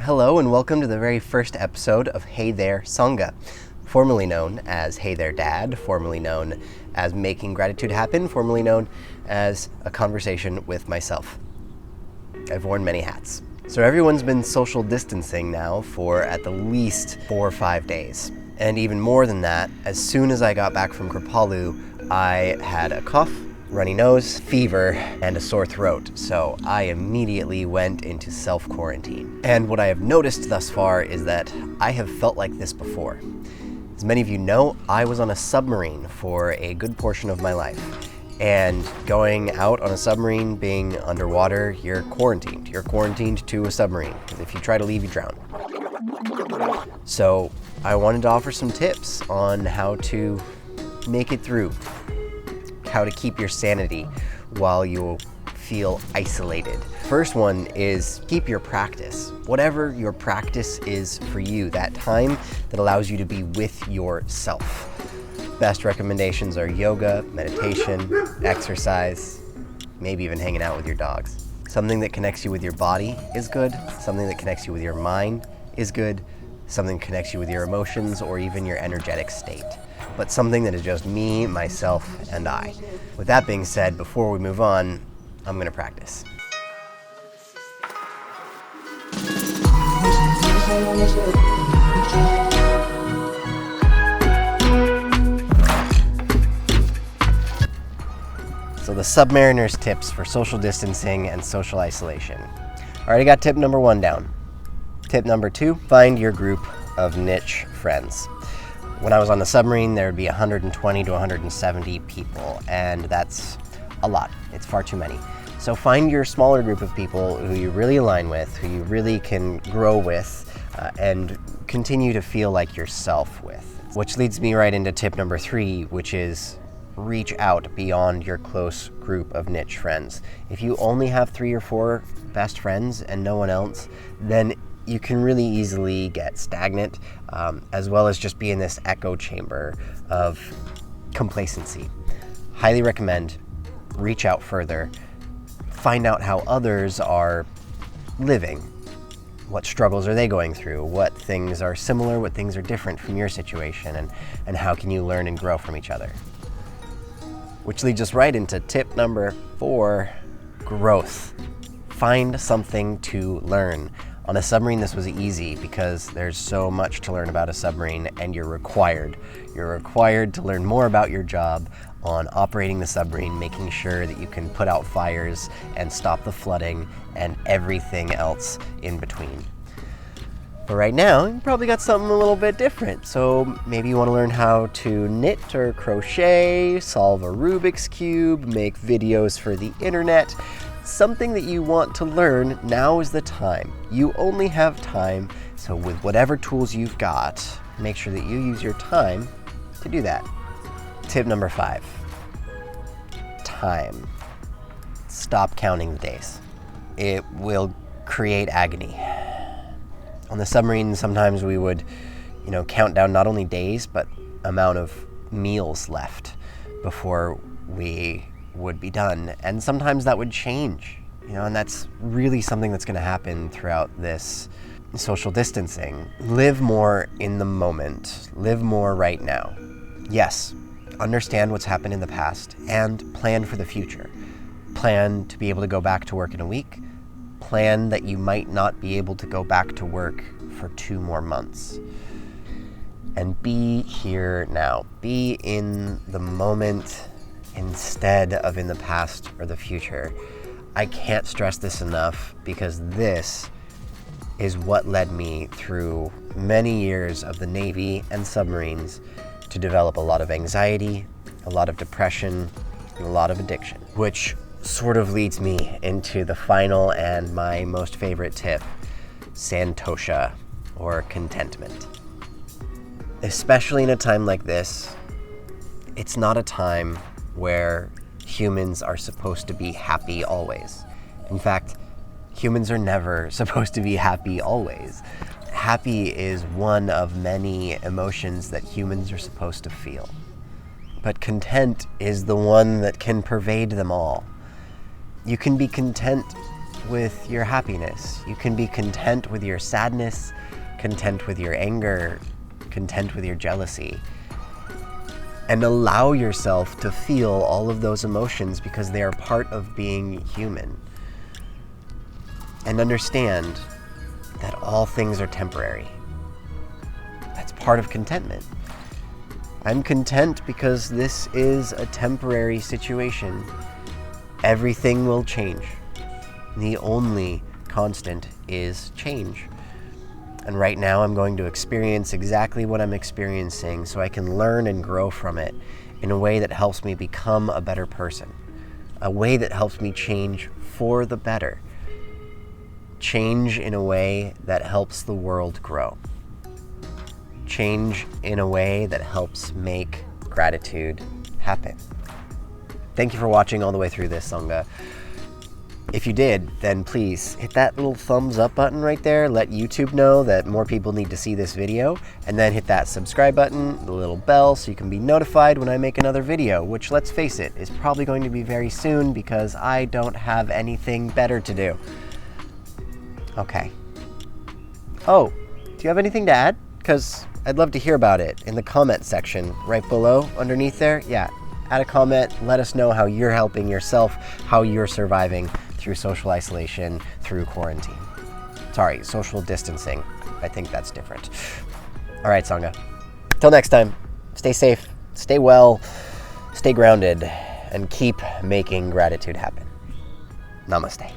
Hello and welcome to the very first episode of There Sangha, formerly known as Hey There Dad, formerly known as Making Gratitude Happen, formerly known as A Conversation with Myself. I've worn many hats. So everyone's been social distancing now for at the least 4 or 5 days. And even more than that, as soon as I got back from Kripalu, I had a cough, runny nose, fever, and a sore throat. So I immediately went into self-quarantine. And what I have noticed thus far is that I have felt like this before. As many of you know, I was on a submarine for a good portion of my life. And going out on a submarine, being underwater, you're quarantined. You're quarantined to a submarine, because if you try to leave, you drown. So I wanted to offer some tips on how to make it through, how to keep your sanity while you feel isolated. First one is keep your practice. Whatever your practice is for you, that time that allows you to be with yourself. Best recommendations are yoga, meditation, exercise, maybe even hanging out with your dogs. Something that connects you with your body is good. Something that connects you with your mind is good. Something that connects you with your emotions or even your energetic state. But something that is just me, myself, and I. With that being said, before we move on, I'm going to practice. So the Submariners tips for social distancing and social isolation. Already got tip number 1 down. Tip number 2, find your group of niche friends. When I was on the submarine, there would be 120 to 170 people, and that's a lot. It's far too many. So find your smaller group of people who you really align with, who you really can grow with, and continue to feel like yourself with. Which leads me right into tip number 3, which is reach out beyond your close group of niche friends. If you only have 3 or 4 best friends and no one else, then you can really easily get stagnant, as well as just be in this echo chamber of complacency. Highly recommend reach out further, find out how others are living. What struggles are they going through? What things are similar? What things are different from your situation? And how can you learn and grow from each other? Which leads us right into tip number 4, growth. Find something to learn. On a submarine, this was easy because there's so much to learn about a submarine, and you're required. You're required to learn more about your job on operating the submarine, making sure that you can put out fires and stop the flooding and everything else in between. But right now, you probably got something a little bit different. So maybe you want to learn how to knit or crochet, solve a Rubik's Cube, make videos for the internet. Something that you want to learn, now is the time. You only have time, so with whatever tools you've got, make sure that you use your time to do that. Tip number 5, time. Stop counting the days. It will create agony. On the submarine, sometimes we would, count down not only days, but amount of meals left before we would be done. And sometimes that would change, and that's really something that's going to happen throughout this social distancing. Live more in the moment. Live more right now. Yes, understand what's happened in the past and plan for the future. Plan to be able to go back to work in a week. Plan that you might not be able to go back to work for 2 more months. And be here now. Be in the moment instead of in the past or the future. I can't stress this enough, because this is what led me through many years of the Navy and submarines to develop a lot of anxiety, a lot of depression, and a lot of addiction. Which sort of leads me into the final and my most favorite tip, santosha, or contentment. Especially in a time like this, it's not a time where humans are supposed to be happy always. In fact, humans are never supposed to be happy always. Happy is one of many emotions that humans are supposed to feel. But content is the one that can pervade them all. You can be content with your happiness. You can be content with your sadness, content with your anger, content with your jealousy. And allow yourself to feel all of those emotions because they are part of being human. And understand that all things are temporary. That's part of contentment. I'm content because this is a temporary situation. Everything will change. The only constant is change. And right now I'm going to experience exactly what I'm experiencing so I can learn and grow from it in a way that helps me become a better person. A way that helps me change for the better. Change in a way that helps the world grow. Change in a way that helps make gratitude happen. Thank you for watching all the way through this, Sangha. If you did, then please hit that little thumbs up button right there. Let YouTube know that more people need to see this video. And then hit that subscribe button, the little bell, so you can be notified when I make another video, which, let's face it, is probably going to be very soon because I don't have anything better to do. Okay. Oh, do you have anything to add? Because I'd love to hear about it in the comment section right below, underneath there. Yeah, add a comment. Let us know how you're helping yourself, how you're surviving through social isolation, through quarantine. Sorry, social distancing. I think that's different. All right, Sangha. Till next time, stay safe, stay well, stay grounded, and keep making gratitude happen. Namaste.